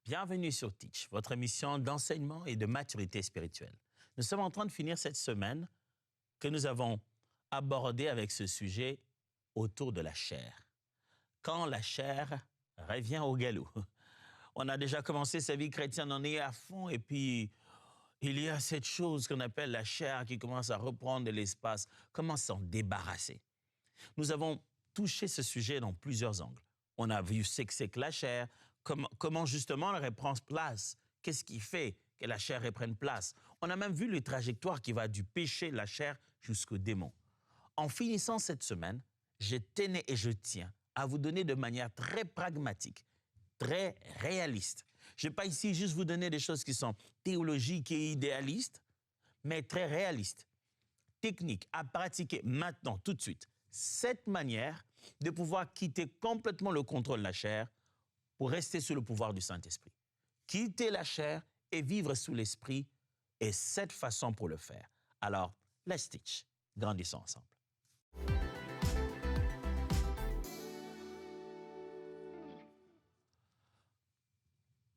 Bienvenue sur Teach, votre émission d'enseignement et de maturité spirituelle. Nous sommes en train de finir cette semaine que nous avons abordée avec ce sujet autour de la chair. Quand la chair revient au galop. On a déjà commencé sa vie chrétienne, on est à fond et puis il y a cette chose qu'on appelle la chair qui commence à reprendre de l'espace. Comment s'en débarrasser? Nous avons touché ce sujet dans plusieurs angles. On a vu ce que c'est que la chair, comment justement elle reprend place. Qu'est-ce qui fait que la chair reprenne place? On a même vu les trajectoires qui va du péché, la chair, jusqu'au démon. En finissant cette semaine, je tenais et je tiens à vous donner de manière très pragmatique, très réaliste. Je ne vais pas ici juste vous donner des choses qui sont théologiques et idéalistes, mais très réalistes, techniques à pratiquer maintenant, tout de suite. Cette manière de pouvoir quitter complètement le contrôle de la chair pour rester sous le pouvoir du Saint-Esprit. Quitter la chair et vivre sous l'Esprit est cette façon pour le faire. Alors, let's teach. Grandissons ensemble.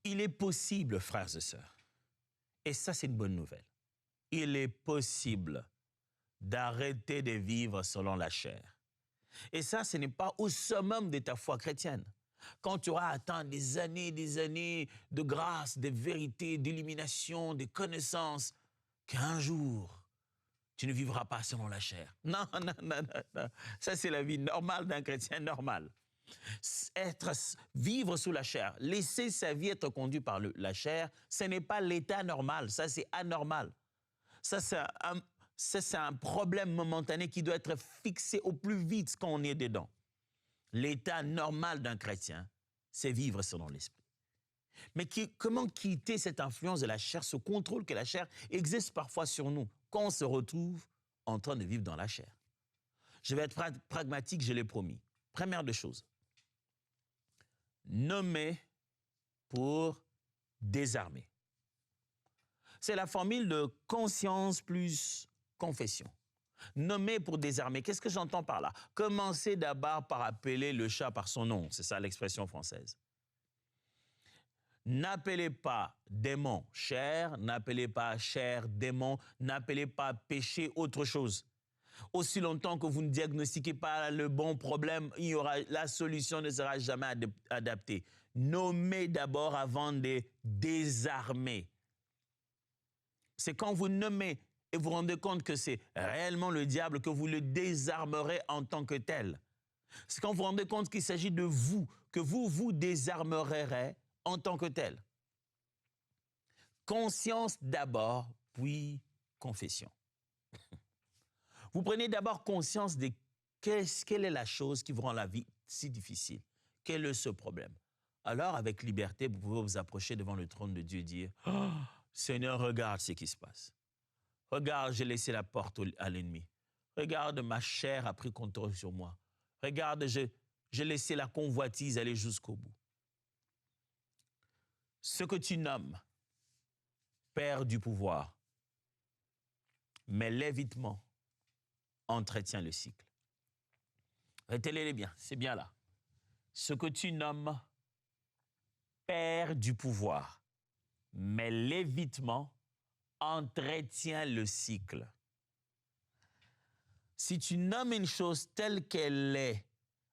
Il est possible, frères et sœurs, et ça c'est une bonne nouvelle, il est possible d'arrêter de vivre selon la chair. Et ça, ce n'est pas au summum de ta foi chrétienne. Quand tu auras atteint des années de grâce, de vérité, d'illumination, de connaissances, qu'un jour, tu ne vivras pas selon la chair. Non. Ça, c'est la vie normale d'un chrétien normal. Vivre sous la chair, laisser sa vie être conduite par la chair, ce n'est pas l'état normal. Ça, c'est anormal. Ça, c'est un problème momentané qui doit être fixé au plus vite quand on est dedans. L'état normal d'un chrétien, c'est vivre selon l'esprit. Mais comment quitter cette influence de la chair, ce contrôle que la chair exerce parfois sur nous, quand on se retrouve en train de vivre dans la chair? Je vais être pragmatique, je l'ai promis. Première des choses, nommer pour désarmer. C'est la formule de conscience plus confession. Nommer pour désarmer. Qu'est-ce que j'entends par là? Commencez d'abord par appeler le chat par son nom. C'est ça l'expression française. N'appelez pas démon chair, n'appelez pas chair démon, n'appelez pas péché autre chose. Aussi longtemps que vous ne diagnostiquez pas le bon problème, la solution ne sera jamais adaptée. Nommez d'abord avant de désarmer. C'est quand vous nommez et vous vous rendez compte que c'est réellement le diable que vous le désarmerez en tant que tel. C'est quand vous vous rendez compte qu'il s'agit de vous, que vous vous désarmerez en tant que tel. Conscience d'abord, puis confession. Vous prenez d'abord conscience de quelle est la chose qui vous rend la vie si difficile. Quel est ce problème? Alors, avec liberté, vous pouvez vous approcher devant le trône de Dieu et dire « Oh, Seigneur, regarde ce qui se passe. Regarde, j'ai laissé la porte à l'ennemi. Regarde, ma chair a pris contrôle sur moi. Regarde, j'ai laissé la convoitise aller jusqu'au bout. » Ce que tu nommes perd du pouvoir, mais l'évitement entretient le cycle. Retenez-les bien, c'est bien là. Ce que tu nommes perd du pouvoir, mais l'évitement entretient le cycle. Si tu nommes une chose telle qu'elle est,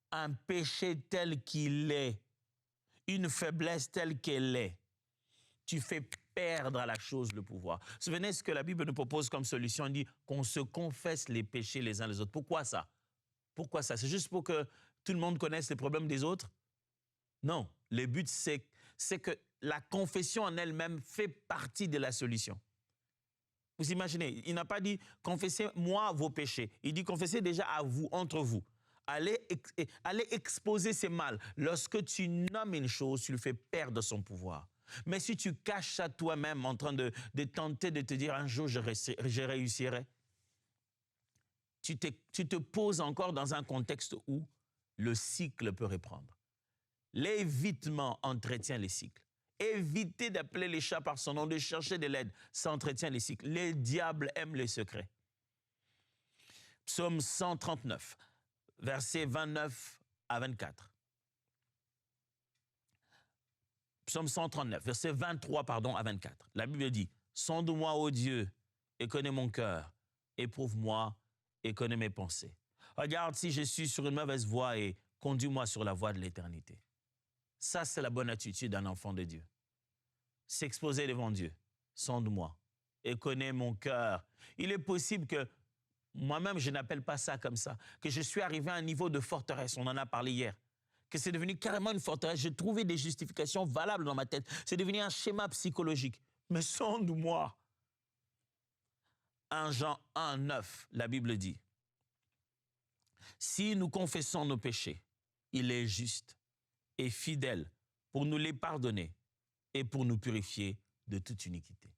un péché tel qu'il est, une faiblesse telle qu'elle est, tu fais perdre à la chose le pouvoir. Souvenez ce que la Bible nous propose comme solution. Elle dit qu'on se confesse les péchés les uns les autres. Pourquoi ça? Pourquoi ça? C'est juste pour que tout le monde connaisse les problèmes des autres? Non. Le but, c'est que la confession en elle-même fait partie de la solution. Vous imaginez, il n'a pas dit « confessez-moi vos péchés ». Il dit « confessez déjà à vous, entre vous ». Allez exposer ses mal. Lorsque tu nommes une chose, tu le fais perdre son pouvoir. Mais si tu caches ça toi-même en train de tenter de te dire « un jour, je réussirai », tu te poses encore dans un contexte où le cycle peut reprendre. L'évitement entretient les cycles. Évitez d'appeler les chats par son nom, de chercher de l'aide, ça entretient les cycles. Les diables aiment les secrets. Psaume 139, versets 29 à 24. Psaume 139, verset 23 à 24. La Bible dit, « Sonde-moi, ô Dieu, et connais mon cœur. Éprouve-moi et connais mes pensées. Regarde si je suis sur une mauvaise voie et conduis-moi sur la voie de l'éternité. » Ça, c'est la bonne attitude d'un enfant de Dieu. S'exposer devant Dieu. Sonde-moi et connais mon cœur. Il est possible que moi-même, je n'appelle pas ça comme ça, que je suis arrivé à un niveau de forteresse, on en a parlé hier, que c'est devenu carrément une forteresse. J'ai trouvé des justifications valables dans ma tête. C'est devenu un schéma psychologique. Mais sonde-moi. 1 Jean 1, 9, la Bible dit, « Si nous confessons nos péchés, il est juste et fidèle pour nous les pardonner et pour nous purifier de toute iniquité. »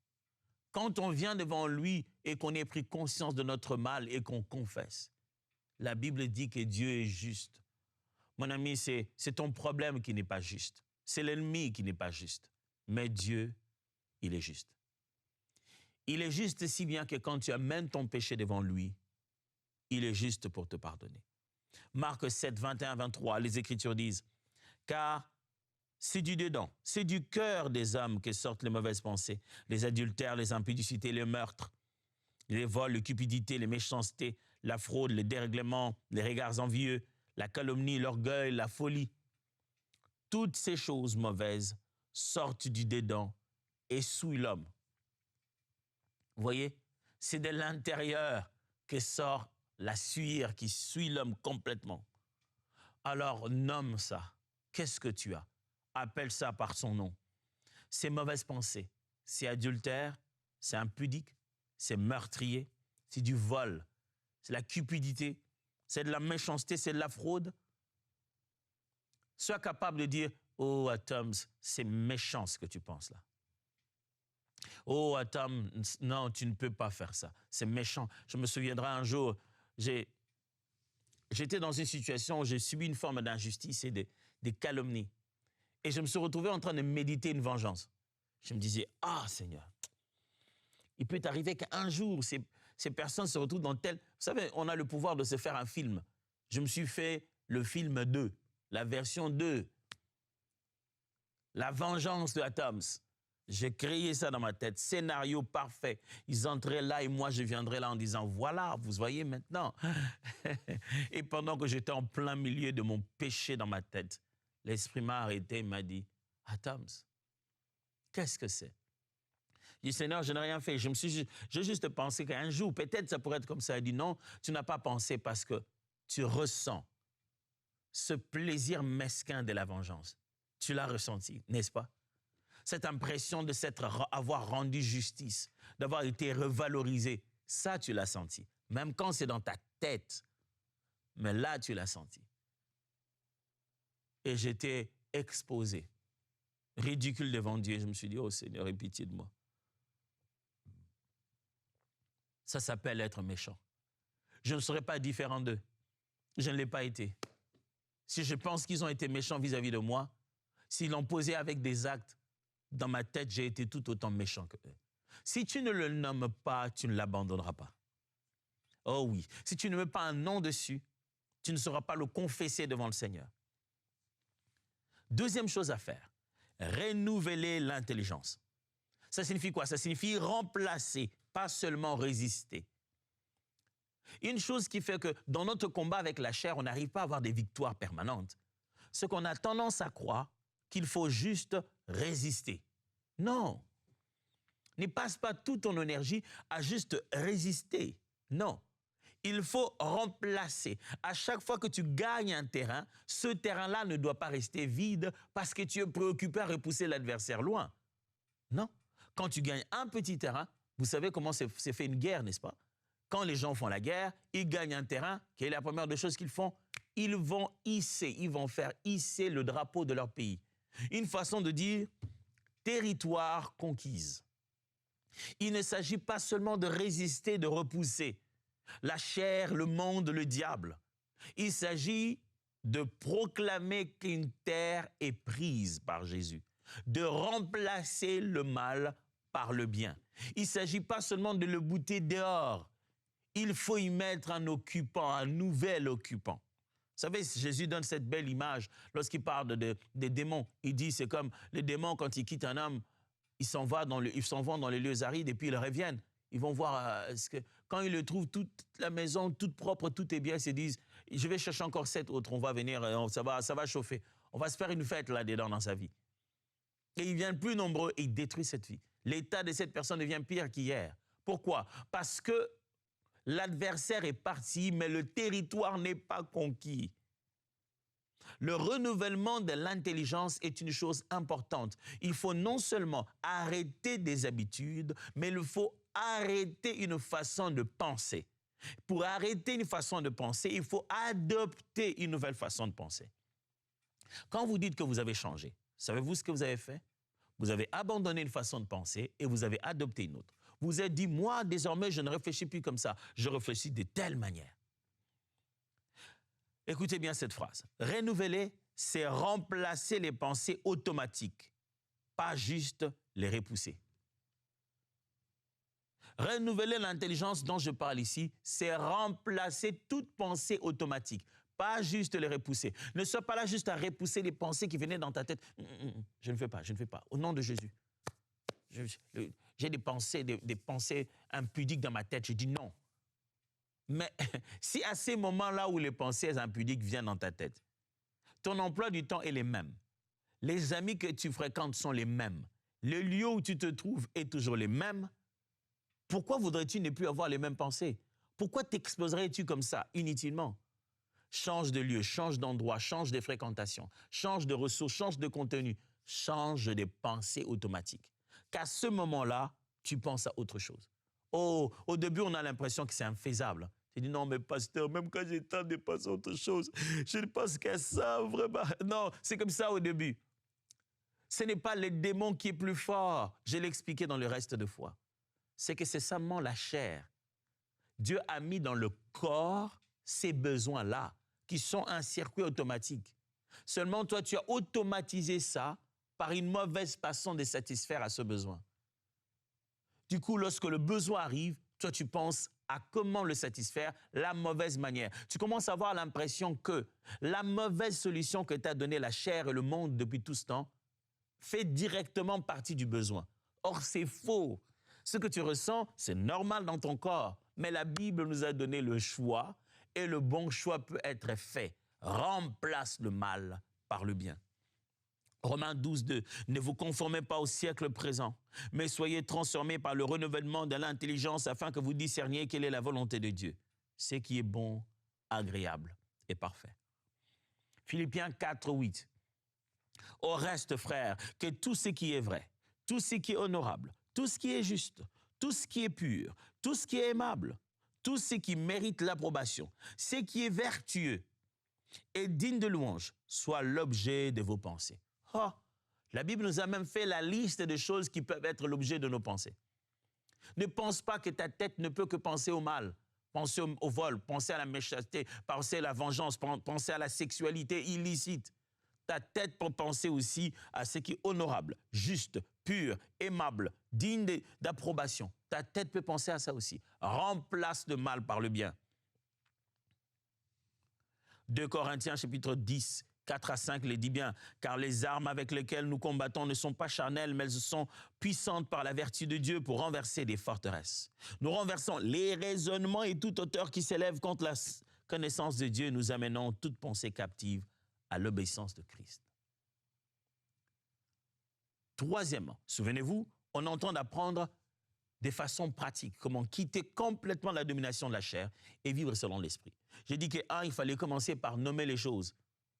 Quand on vient devant lui et qu'on ait pris conscience de notre mal et qu'on confesse, la Bible dit que Dieu est juste. Mon ami, c'est ton problème qui n'est pas juste. C'est l'ennemi qui n'est pas juste. Mais Dieu, il est juste. Il est juste si bien que quand tu amènes ton péché devant lui, il est juste pour te pardonner. Marc 7, 21, 23, les Écritures disent, « Car c'est du dedans, c'est du cœur des hommes que sortent les mauvaises pensées, les adultères, les impudicités, les meurtres, les vols, les cupidités, les méchancetés, la fraude, les dérèglements, les regards envieux, la calomnie, l'orgueil, la folie. Toutes ces choses mauvaises sortent du dedans et souillent l'homme. » Vous voyez, c'est de l'intérieur que sort la suire qui suit l'homme complètement. Alors nomme ça. Qu'est-ce que tu as? Appelle ça par son nom. C'est mauvaise pensée, c'est adultère, c'est impudique, c'est meurtrier, c'est du vol, c'est la cupidité, c'est de la méchanceté, c'est de la fraude. Sois capable de dire, « Oh, Tom, c'est méchant ce que tu penses là. Oh, Tom, non, tu ne peux pas faire ça. C'est méchant. » Je me souviendrai un jour, j'étais dans une situation où j'ai subi une forme d'injustice et des calomnies. Et je me suis retrouvé en train de méditer une vengeance. Je me disais, « Ah, Seigneur, il peut arriver qu'un jour, ces personnes se retrouvent dans tel... » Vous savez, on a le pouvoir de se faire un film. Je me suis fait le film 2, la version 2, la vengeance de Atoms. J'ai créé ça dans ma tête, scénario parfait. Ils entraient là et moi je viendrais là en disant, voilà, vous voyez maintenant. Et pendant que j'étais en plein milieu de mon péché dans ma tête, l'Esprit m'a arrêté et m'a dit, Atoms, qu'est-ce que c'est? J'ai dit, Seigneur, je n'ai rien fait. J'ai juste pensé qu'un jour, peut-être ça pourrait être comme ça. Il dit, non, tu n'as pas pensé parce que tu ressens ce plaisir mesquin de la vengeance. Tu l'as ressenti, n'est-ce pas? Cette impression de avoir rendu justice, d'avoir été revalorisé, ça, tu l'as senti. Même quand c'est dans ta tête, mais là, tu l'as senti. Et j'étais exposé, ridicule devant Dieu. Je me suis dit, oh Seigneur, aie pitié de moi. Ça s'appelle être méchant. Je ne serais pas différent d'eux. Je ne l'ai pas été. Si je pense qu'ils ont été méchants vis-à-vis de moi, s'ils l'ont posé avec des actes, dans ma tête, j'ai été tout autant méchant qu'eux. Si tu ne le nommes pas, tu ne l'abandonneras pas. Oh oui, si tu ne mets pas un nom dessus, tu ne sauras pas le confesser devant le Seigneur. Deuxième chose à faire, renouveler l'intelligence. Ça signifie quoi? Ça signifie remplacer, pas seulement résister. Une chose qui fait que dans notre combat avec la chair, on n'arrive pas à avoir des victoires permanentes, c'est qu'on a tendance à croire qu'il faut juste résister. Non. Ne passe pas toute ton énergie à juste résister. Non. Il faut remplacer. À chaque fois que tu gagnes un terrain, ce terrain-là ne doit pas rester vide parce que tu es préoccupé à repousser l'adversaire loin. Non. Quand tu gagnes un petit terrain, vous savez comment c'est fait une guerre, n'est-ce pas? Quand les gens font la guerre, ils gagnent un terrain. Quelle est la première des choses qu'ils font? Ils vont faire hisser le drapeau de leur pays. Une façon de dire territoire conquise. Il ne s'agit pas seulement de résister, de repousser la chair, le monde, le diable. Il s'agit de proclamer qu'une terre est prise par Jésus, de remplacer le mal par le bien. Il ne s'agit pas seulement de le bouter dehors. Il faut y mettre un occupant, un nouvel occupant. savez, Jésus donne cette belle image lorsqu'il parle des démons. Il dit, c'est comme les démons, quand ils quittent un homme, ils s'en vont dans les lieux arides et puis ils reviennent. Ils vont voir, quand ils le trouvent, toute la maison, toute propre, tout est bien, ils se disent, je vais chercher encore 7 autres, on va venir, ça va chauffer. On va se faire une fête là-dedans dans sa vie. Et ils viennent plus nombreux et ils détruisent cette vie. L'état de cette personne devient pire qu'hier. Pourquoi? Parce que l'adversaire est parti, mais le territoire n'est pas conquis. Le renouvellement de l'intelligence est une chose importante. Il faut non seulement arrêter des habitudes, mais il faut arrêter une façon de penser. Pour arrêter une façon de penser, il faut adopter une nouvelle façon de penser. Quand vous dites que vous avez changé, savez-vous ce que vous avez fait? Vous avez abandonné une façon de penser et vous avez adopté une autre. Vous vous êtes dit, moi, désormais, je ne réfléchis plus comme ça. Je réfléchis de telle manière. Écoutez bien cette phrase. Renouveler, c'est remplacer les pensées automatiques, pas juste les repousser. Renouveler l'intelligence dont je parle ici, c'est remplacer toute pensée automatique, pas juste les repousser. Ne sois pas là juste à repousser les pensées qui venaient dans ta tête. Je ne fais pas, je ne fais pas. Au nom de Jésus. J'ai des pensées impudiques dans ma tête. Je dis non. Mais si à ces moments-là où les pensées impudiques viennent dans ta tête, ton emploi du temps est le même. Les amis que tu fréquentes sont les mêmes. Le lieu où tu te trouves est toujours le même. Pourquoi voudrais-tu ne plus avoir les mêmes pensées? Pourquoi t'exposerais-tu comme ça, inutilement? Change de lieu, change d'endroit, change de fréquentation, change de ressources, change de contenu, change de pensée automatique. Qu'à ce moment-là, tu penses à autre chose. Oh, au début, on a l'impression que c'est infaisable. Tu dis, non, mais pasteur, même quand j'ai tant de penser à autre chose, je ne pense qu'à ça, vraiment. Non, c'est comme ça au début. Ce n'est pas le démon qui est plus fort. Je l'ai expliqué dans le reste de foi. C'est que c'est seulement la chair. Dieu a mis dans le corps ces besoins-là, qui sont un circuit automatique. Seulement, toi, tu as automatisé ça par une mauvaise façon de satisfaire à ce besoin. Du coup, lorsque le besoin arrive, toi, tu penses à comment le satisfaire, la mauvaise manière. Tu commences à avoir l'impression que la mauvaise solution que t'a donnée la chair et le monde depuis tout ce temps fait directement partie du besoin. Or, c'est faux. Ce que tu ressens, c'est normal dans ton corps, mais la Bible nous a donné le choix et le bon choix peut être fait. Remplace le mal par le bien. Romains 12:2, ne vous conformez pas au siècle présent, mais soyez transformés par le renouvellement de l'intelligence afin que vous discerniez quelle est la volonté de Dieu, ce qui est bon, agréable et parfait. Philippiens 4:8. Au reste, frères, que tout ce qui est vrai, tout ce qui est honorable, tout ce qui est juste, tout ce qui est pur, tout ce qui est aimable, tout ce qui mérite l'approbation, ce qui est vertueux et digne de louange, soit l'objet de vos pensées. Oh, la Bible nous a même fait la liste de choses qui peuvent être l'objet de nos pensées. Ne pense pas que ta tête ne peut que penser au mal, penser au vol, penser à la méchanceté, penser à la vengeance, penser à la sexualité illicite. Ta tête peut penser aussi à ce qui est honorable, juste, pur, aimable, digne d'approbation. Ta tête peut penser à ça aussi. Remplace le mal par le bien. 2 Corinthiens chapitre 10, 4 à 5 les dit bien, car les armes avec lesquelles nous combattons ne sont pas charnelles, mais elles sont puissantes par la vertu de Dieu pour renverser des forteresses. Nous renversons les raisonnements et toute hauteur qui s'élève contre la connaissance de Dieu, nous amenons toute pensée captive à l'obéissance de Christ. Troisièmement, souvenez-vous, on est en train d'apprendre des façons pratiques, comment quitter complètement la domination de la chair et vivre selon l'esprit. J'ai dit que, il fallait commencer par nommer les choses,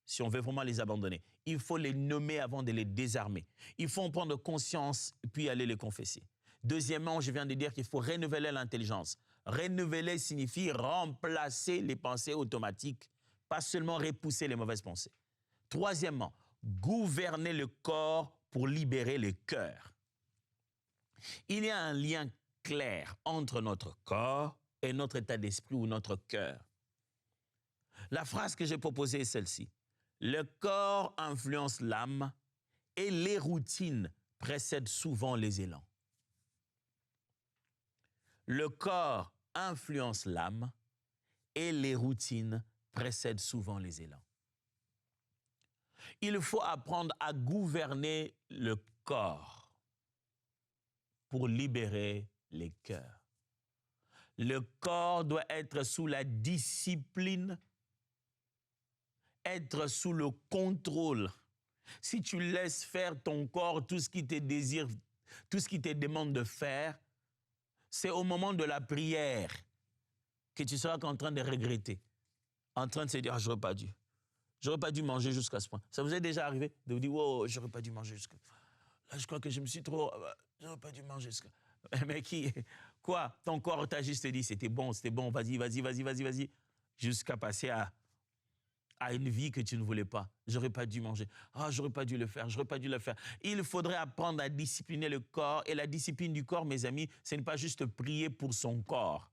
si on veut vraiment les abandonner. Il faut les nommer avant de les désarmer. Il faut en prendre conscience puis aller les confesser. Deuxièmement, je viens de dire qu'il faut renouveler l'intelligence. Renouveler signifie remplacer les pensées automatiques, pas seulement repousser les mauvaises pensées. Troisièmement, gouverner le corps pour libérer le cœur. Il y a un lien clair entre notre corps et notre état d'esprit ou notre cœur. La phrase que j'ai proposée est celle-ci. Le corps influence l'âme et les routines précèdent souvent les élans. Le corps influence l'âme et les routines précède souvent les élans. Il faut apprendre à gouverner le corps pour libérer les cœurs. Le corps doit être sous la discipline, être sous le contrôle. Si tu laisses faire ton corps tout ce qui te désire, tout ce qui te demande de faire, c'est au moment de la prière que tu seras en train de regretter, en train de se dire, ah, j'aurais pas dû manger jusqu'à ce point. Ça vous est déjà arrivé de vous dire, oh, j'aurais pas dû manger jusqu'à... Là, je crois que je me suis trop... J'aurais pas dû manger jusqu'à... Mais qui... Quoi? Ton corps t'a juste dit, c'était bon, vas-y, jusqu'à passer à une vie que tu ne voulais pas. J'aurais pas dû manger. Ah, j'aurais pas dû le faire, Il faudrait apprendre à discipliner le corps. Et la discipline du corps, mes amis, ce n'est pas juste prier pour son corps,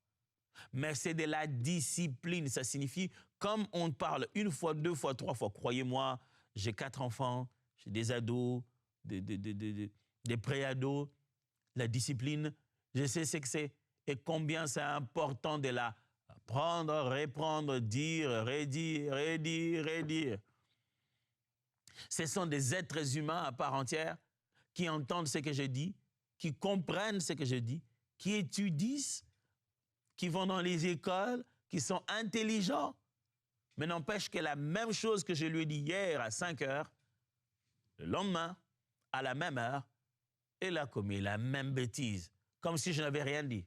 mais c'est de la discipline. Ça signifie, comme on parle une fois, deux fois, trois fois, croyez-moi, j'ai 4 enfants, j'ai des ados, des pré-ados, la discipline, je sais ce que c'est et combien c'est important de la prendre, reprendre, dire, redire. Ce sont des êtres humains à part entière qui entendent ce que je dis, qui comprennent ce que je dis, qui étudient, qui vont dans les écoles, qui sont intelligents. Mais n'empêche que la même chose que je lui ai dit hier à 5 heures, le lendemain, à la même heure, il a commis la même bêtise, comme si je n'avais rien dit.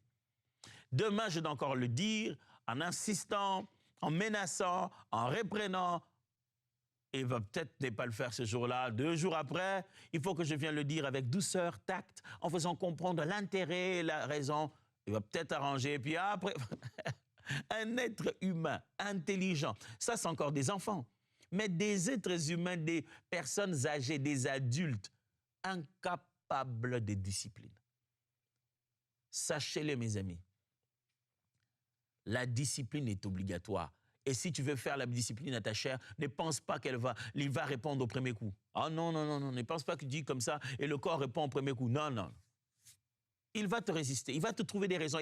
Demain, je dois encore le dire en insistant, en menaçant, en reprenant. Et il va peut-être ne pas le faire ce jour-là. 2 jours après, il faut que je vienne le dire avec douceur, tact, en faisant comprendre l'intérêt et la raison. Il va peut-être arranger. Et puis après, un être humain, intelligent, ça c'est encore des enfants. Mais des êtres humains, des personnes âgées, des adultes, incapables de discipline. Sachez-le, mes amis, la discipline est obligatoire. Et si tu veux faire la discipline à ta chair, ne pense pas qu'il va répondre au premier coup. Ah non, ne pense pas qu'il dit comme ça et le corps répond au premier coup. Non. Il va te résister, il va te trouver des raisons.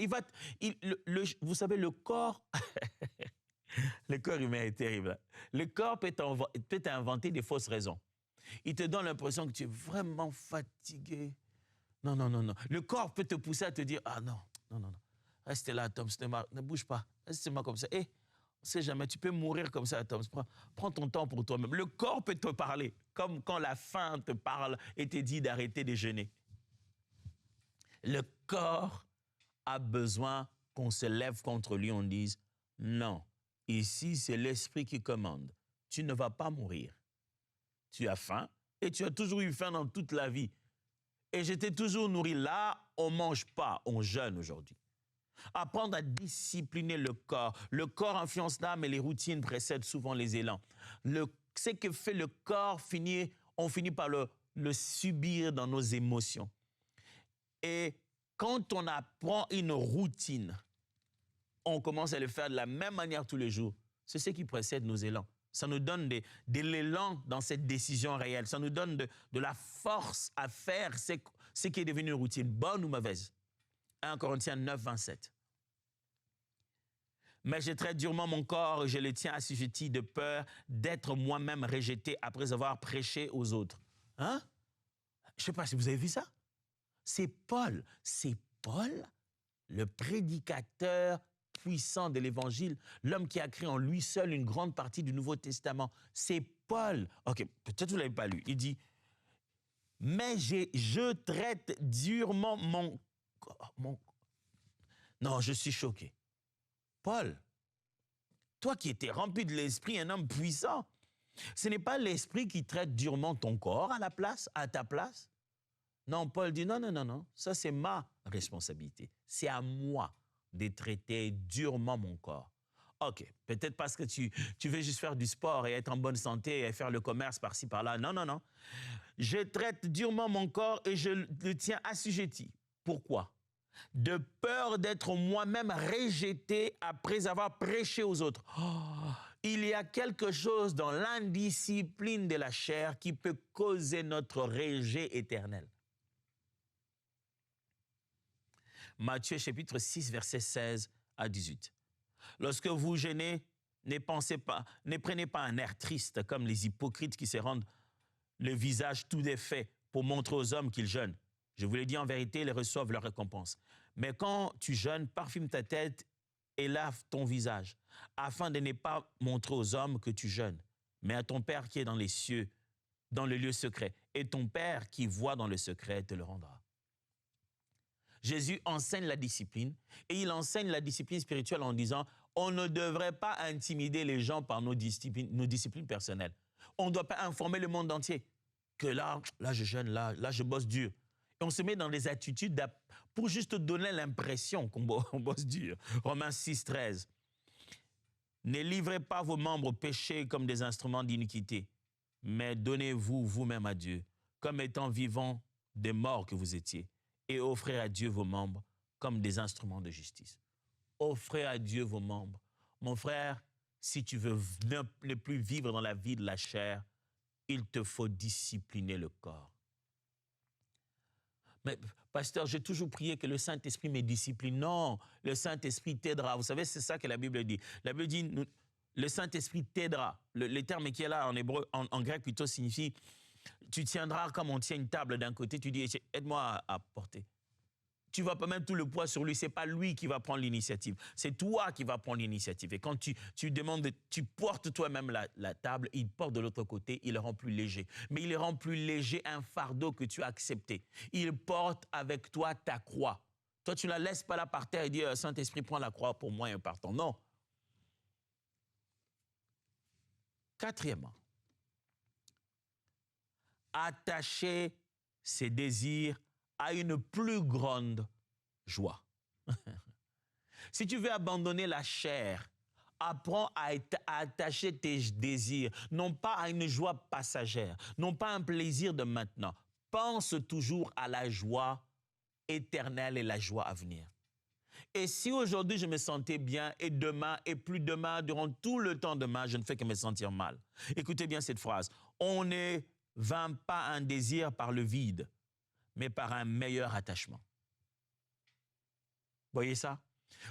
Vous savez, le corps, le corps humain est terrible. Le corps peut t'inventer des fausses raisons. Il te donne l'impression que tu es vraiment fatigué. Non. Le corps peut te pousser à te dire, ah non. Reste là, Tom, ne bouge pas. Reste-moi comme ça. On ne sait jamais, tu peux mourir comme ça, Tom. Prends ton temps pour toi-même. Le corps peut te parler, comme quand la faim te parle et te dit d'arrêter de jeûner. Le corps a besoin qu'on se lève contre lui, on dise, non, ici c'est l'esprit qui commande. Tu ne vas pas mourir. Tu as faim et tu as toujours eu faim dans toute la vie. Et je t'ai toujours nourri. Là, on ne mange pas, on jeûne aujourd'hui. Apprendre à discipliner le corps. Le corps influence l'âme et les routines précèdent souvent les élans. Ce que fait le corps, on finit par le subir dans nos émotions. Et quand on apprend une routine, on commence à le faire de la même manière tous les jours. C'est ce qui précède nos élans. Ça nous donne de l'élan dans cette décision réelle. Ça nous donne de la force à faire ce qui est devenu une routine, bonne ou mauvaise. 1 Corinthiens 9, 27. Mais je traite durement mon corps et je le tiens assujetti de peur d'être moi-même rejeté après avoir prêché aux autres. Hein? Je ne sais pas si vous avez vu ça. C'est Paul, le prédicateur puissant de l'Évangile, l'homme qui a créé en lui seul une grande partie du Nouveau Testament. C'est Paul. Ok, peut-être vous ne l'avez pas lu. Il dit, mais je traite durement mon... Non, je suis choqué. Paul, toi qui étais rempli de l'esprit, un homme puissant, ce n'est pas l'esprit qui traite durement ton corps à ta place. Non, Paul dit non, ça c'est ma responsabilité. C'est à moi de traiter durement mon corps. Ok, peut-être parce que tu veux juste faire du sport et être en bonne santé et faire le commerce par-ci, par-là. Non. Je traite durement mon corps et je le tiens assujetti. Pourquoi? De peur d'être moi-même rejeté après avoir prêché aux autres. Il y a quelque chose dans l'indiscipline de la chair qui peut causer notre rejet éternel. Matthieu chapitre 6, versets 16 à 18. Lorsque vous jeûnez, Ne pensez pas, ne prenez pas un air triste comme les hypocrites qui se rendent le visage tout défait pour montrer aux hommes qu'ils jeûnent. Je vous l'ai dit en vérité, ils reçoivent leur récompense. Mais quand tu jeûnes, parfume ta tête et lave ton visage, afin de ne pas montrer aux hommes que tu jeûnes, mais à ton Père qui est dans les cieux, dans le lieu secret. Et ton Père qui voit dans le secret te le rendra. Jésus enseigne la discipline et il enseigne la discipline spirituelle en disant on ne devrait pas intimider les gens par nos disciplines personnelles. On ne doit pas informer le monde entier que là je jeûne, là je bosse dur. Et on se met dans des attitudes pour juste donner l'impression qu'on bosse dur. Romains 6, 13. Ne livrez pas vos membres au péché comme des instruments d'iniquité, mais donnez-vous vous-même à Dieu, comme étant vivants des morts que vous étiez, et offrez à Dieu vos membres comme des instruments de justice. Offrez à Dieu vos membres. Mon frère, si tu veux ne plus vivre dans la vie de la chair, il te faut discipliner le corps. Mais, pasteur, j'ai toujours prié que le Saint-Esprit me discipline. Non, le Saint-Esprit t'aidera. Vous savez, c'est ça que la Bible dit. La Bible dit, le Saint-Esprit t'aidera. Le terme qui est là en hébreu, en grec plutôt, signifie, tu tiendras comme on tient une table d'un côté, tu dis, aide-moi à porter. Tu ne vas pas mettre tout le poids sur lui, ce n'est pas lui qui va prendre l'initiative, c'est toi qui vas prendre l'initiative. Et quand tu demandes, tu portes toi-même la table, il porte de l'autre côté, il le rend plus léger. Mais il rend plus léger un fardeau que tu as accepté. Il porte avec toi ta croix. Toi, tu ne la laisses pas là par terre et dis, Saint-Esprit, prends la croix pour moi et partons. Non. Quatrièmement, attacher ses désirs à une plus grande joie. Si tu veux abandonner la chair, apprends à attacher tes désirs, non pas à une joie passagère, non pas un plaisir de maintenant. Pense toujours à la joie éternelle et la joie à venir. Et si aujourd'hui je me sentais bien et demain et plus demain, durant tout le temps demain, je ne fais que me sentir mal. Écoutez bien cette phrase. On ne vainc pas un désir par le vide, mais par un meilleur attachement. Voyez ça?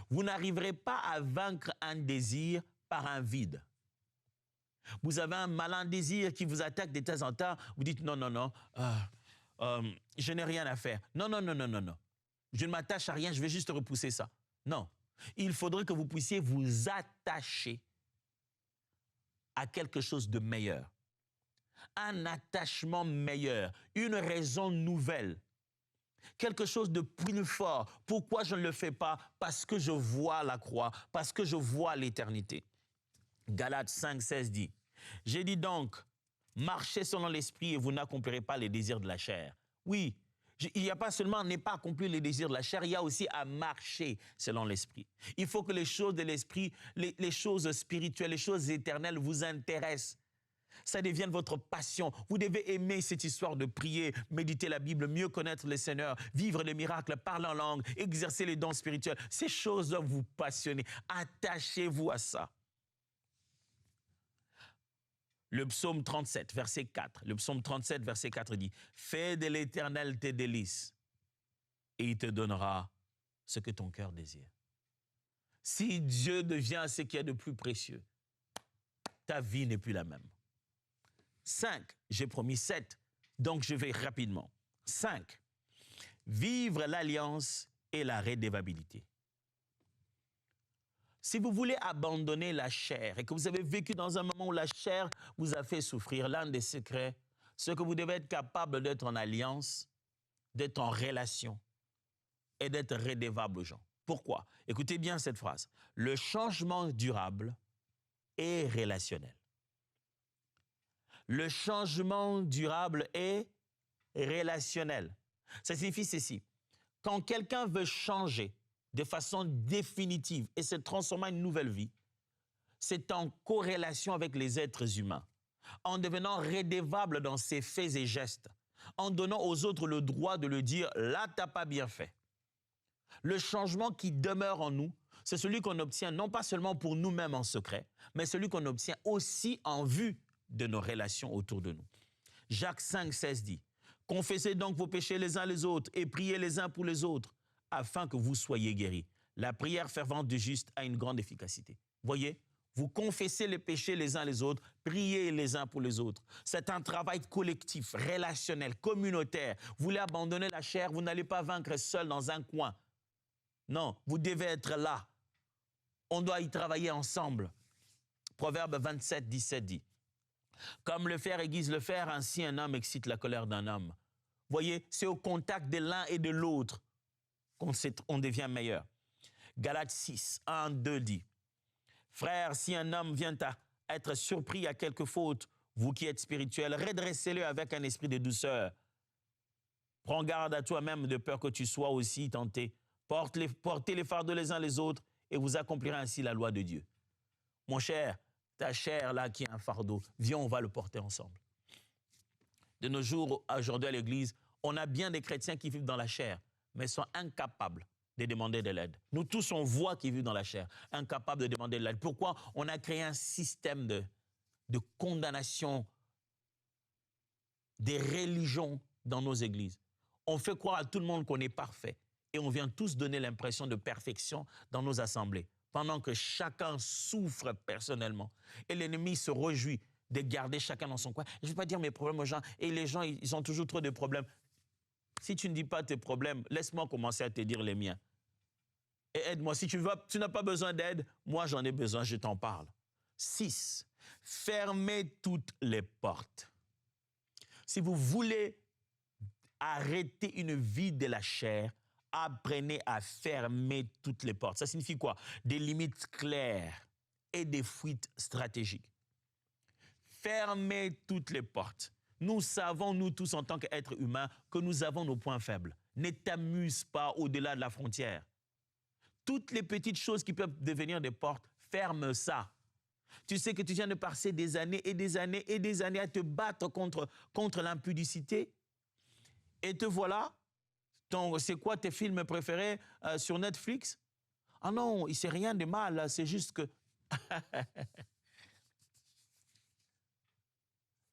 Vous n'arriverez pas à vaincre un désir par un vide. Vous avez un malin désir qui vous attaque de temps en temps, vous dites non, je n'ai rien à faire. Non. Je ne m'attache à rien, je vais juste repousser ça. Non. Il faudrait que vous puissiez vous attacher à quelque chose de meilleur. Un attachement meilleur, une raison nouvelle, quelque chose de plus fort. Pourquoi je ne le fais pas? Parce que je vois la croix, parce que je vois l'éternité. Galates 5, 16 dit, « J'ai dit donc, marchez selon l'esprit et vous n'accomplirez pas les désirs de la chair. » Oui, il n'y a pas seulement à ne pas accomplir les désirs de la chair, il y a aussi à marcher selon l'esprit. Il faut que les choses de l'esprit, les choses spirituelles, les choses éternelles vous intéressent. Ça devienne votre passion. Vous devez aimer cette histoire de prier, méditer la Bible, mieux connaître le Seigneur, vivre les miracles, parler en langue, exercer les dons spirituels. Ces choses doivent vous passionner. Attachez-vous à ça. Le psaume 37, verset 4. Le psaume 37, verset 4 dit « Fais de l'Éternel tes délices, et il te donnera ce que ton cœur désire. » Si Dieu devient ce qu'il y a de plus précieux, ta vie n'est plus la même. 5, j'ai promis 7, donc je vais rapidement. 5, vivre l'alliance et la rédévabilité. Si vous voulez abandonner la chair et que vous avez vécu dans un moment où la chair vous a fait souffrir, l'un des secrets, c'est que vous devez être capable d'être en alliance, d'être en relation et d'être rédévable aux gens. Pourquoi? Écoutez bien cette phrase. Le changement durable est relationnel. Le changement durable est relationnel. Ça signifie ceci. Quand quelqu'un veut changer de façon définitive et se transformer en une nouvelle vie, c'est en corrélation avec les êtres humains, en devenant rédévable dans ses faits et gestes, en donnant aux autres le droit de le dire « là, tu n'as pas bien fait ». Le changement qui demeure en nous, c'est celui qu'on obtient non pas seulement pour nous-mêmes en secret, mais celui qu'on obtient aussi en vue de nos relations autour de nous. Jacques 5, 16 dit « Confessez donc vos péchés les uns les autres et priez les uns pour les autres, afin que vous soyez guéris. La prière fervente du juste a une grande efficacité. » Voyez, Vous confessez les péchés les uns les autres, priez les uns pour les autres. C'est un travail collectif, relationnel, communautaire. Vous voulez abandonner la chair, vous n'allez pas vaincre seul dans un coin. Non, vous devez être là. On doit y travailler ensemble. Proverbe 27, 17 dit, « Comme le fer aiguise le fer, ainsi un homme excite la colère d'un homme. » Voyez, c'est au contact de l'un et de l'autre qu'on devient meilleur. Galates 6, 1, 2 dit, « Frères, si un homme vient à être surpris à quelque faute, vous qui êtes spirituels, redressez-le avec un esprit de douceur. Prends garde à toi-même de peur que tu sois aussi tenté. Portez les fardeaux les uns les autres et vous accomplirez ainsi la loi de Dieu. » Mon cher, ta chair là qui est un fardeau, viens, on va le porter ensemble. De nos jours, aujourd'hui à l'Église, on a bien des chrétiens qui vivent dans la chair, mais sont incapables de demander de l'aide. Nous tous, on voit qu'ils vivent dans la chair, incapables de demander de l'aide. Pourquoi? On a créé un système de condamnation des religions dans nos églises. On fait croire à tout le monde qu'on est parfait et on vient tous donner l'impression de perfection dans nos assemblées, pendant que chacun souffre personnellement. Et l'ennemi se réjouit de garder chacun dans son coin. Je ne vais pas dire mes problèmes aux gens, et les gens, ils ont toujours trop de problèmes. Si tu ne dis pas tes problèmes, laisse-moi commencer à te dire les miens. Et aide-moi. Si tu n'as pas besoin d'aide, moi j'en ai besoin, je t'en parle. 6. Fermez toutes les portes. Si vous voulez arrêter une vie de la chair, apprenez à fermer toutes les portes. Ça signifie quoi? Des limites claires et des fuites stratégiques. Fermez toutes les portes. Nous savons, nous tous en tant qu'êtres humains, que nous avons nos points faibles. Ne t'amuse pas au-delà de la frontière. Toutes les petites choses qui peuvent devenir des portes, ferme ça. Tu sais que tu viens de passer des années et des années et des années à te battre contre l'impudicité. Et te voilà, c'est quoi tes films préférés sur Netflix? Ah non, il ne s'est rien de mal, c'est juste que...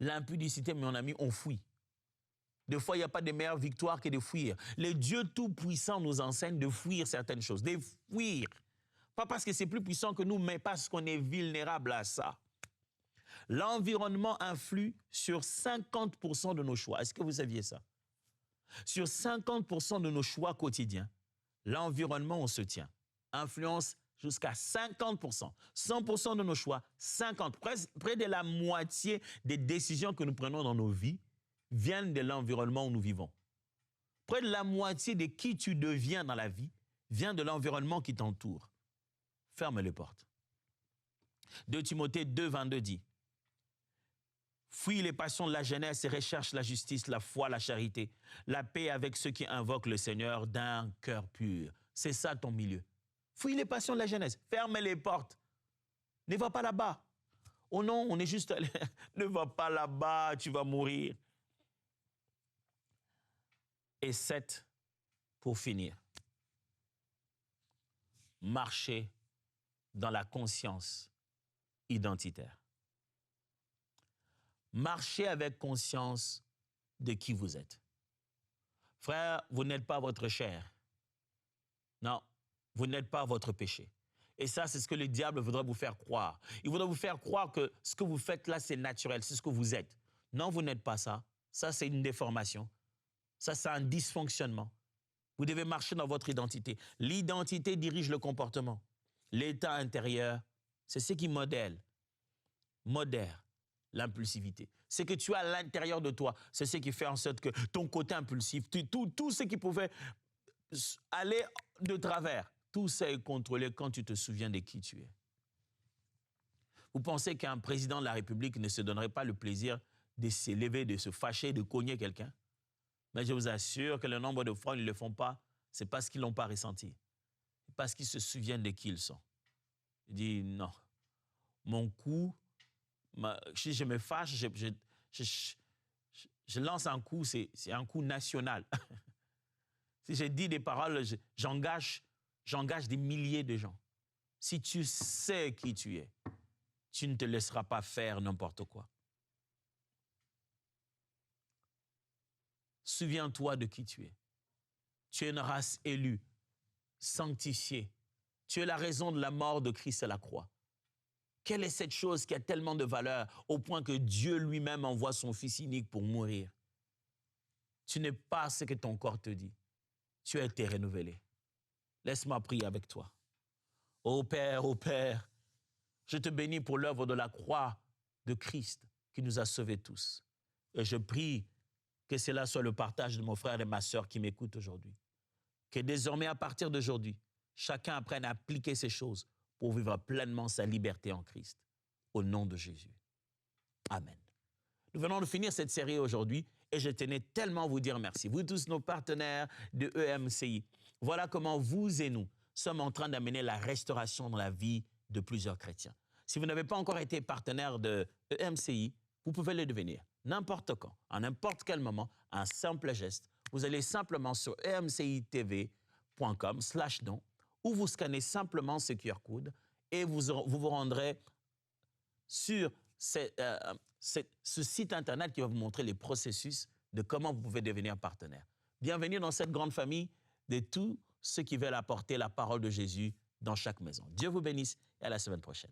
L'impudicité, mon ami, on fuit. Des fois, il n'y a pas de meilleure victoire que de fuir. Les dieux tout-puissants nous enseignent de fuir certaines choses, de fuir. Pas parce que c'est plus puissant que nous, mais parce qu'on est vulnérable à ça. L'environnement influe sur 50% de nos choix. Est-ce que vous saviez ça? Sur 50% de nos choix quotidiens, l'environnement, on se tient, influence jusqu'à 50%. 100% de nos choix, 50%. Près de la moitié des décisions que nous prenons dans nos vies viennent de l'environnement où nous vivons. Près de la moitié de qui tu deviens dans la vie vient de l'environnement qui t'entoure. Ferme les portes. 2 Timothée 2, 22 dit, « Fuis les passions de la jeunesse et recherche la justice, la foi, la charité, la paix avec ceux qui invoquent le Seigneur d'un cœur pur. » C'est ça ton milieu. Fuis les passions de la jeunesse. Ferme les portes. Ne va pas là-bas. Oh non, on est juste allé. Ne va pas là-bas, tu vas mourir. Et 7, pour finir. Marchez dans la conscience identitaire. Marchez avec conscience de qui vous êtes. Frère, vous n'êtes pas votre chair. Non, vous n'êtes pas votre péché. Et ça, c'est ce que le diable voudrait vous faire croire. Il voudrait vous faire croire que ce que vous faites là, c'est naturel, c'est ce que vous êtes. Non, vous n'êtes pas ça. Ça, c'est une déformation. Ça, c'est un dysfonctionnement. Vous devez marcher dans votre identité. L'identité dirige le comportement. L'état intérieur, c'est ce qui modère l'impulsivité. Ce que tu as à l'intérieur de toi, c'est ce qui fait en sorte que ton côté impulsif, tout ce qui pouvait aller de travers, tout ça est contrôlé quand tu te souviens de qui tu es. Vous pensez qu'un président de la République ne se donnerait pas le plaisir de s'élever, de se fâcher, de cogner quelqu'un? Mais je vous assure que le nombre de fois où ils ne le font pas, c'est parce qu'ils ne l'ont pas ressenti. C'est parce qu'ils se souviennent de qui ils sont. Il dit non, mon coup, si je me fâche, je lance un coup, c'est un coup national. Si je dis des paroles, j'engage des milliers de gens. Si tu sais qui tu es, tu ne te laisseras pas faire n'importe quoi. Souviens-toi de qui tu es. Tu es une race élue, sanctifiée. Tu es la raison de la mort de Christ à la croix. Quelle est cette chose qui a tellement de valeur au point que Dieu lui-même envoie son Fils unique pour mourir? Tu n'es pas ce que ton corps te dit. Tu as été renouvelé. Laisse-moi prier avec toi. Ô Père, je te bénis pour l'œuvre de la croix de Christ qui nous a sauvés tous. Et je prie que cela soit le partage de mon frère et ma sœur qui m'écoutent aujourd'hui. Que désormais, à partir d'aujourd'hui, chacun apprenne à appliquer ces choses pour vivre pleinement sa liberté en Christ. Au nom de Jésus. Amen. Nous venons de finir cette série aujourd'hui et je tenais tellement à vous dire merci. Vous tous nos partenaires de EMCI. Voilà comment vous et nous sommes en train d'amener la restauration dans la vie de plusieurs chrétiens. Si vous n'avez pas encore été partenaire de EMCI, vous pouvez le devenir n'importe quand, à n'importe quel moment, un simple geste. Vous allez simplement sur emcitv.com/don où vous scannez simplement ce QR code et vous rendrez sur ce site internet qui va vous montrer les processus de comment vous pouvez devenir partenaire. Bienvenue dans cette grande famille de tous ceux qui veulent apporter la parole de Jésus dans chaque maison. Dieu vous bénisse et à la semaine prochaine.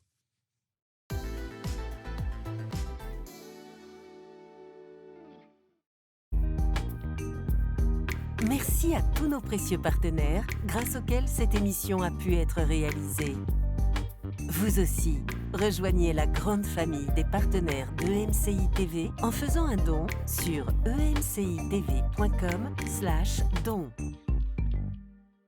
Merci à tous nos précieux partenaires grâce auxquels cette émission a pu être réalisée. Vous aussi, rejoignez la grande famille des partenaires d'EMCI TV en faisant un don sur emcitv.com/don.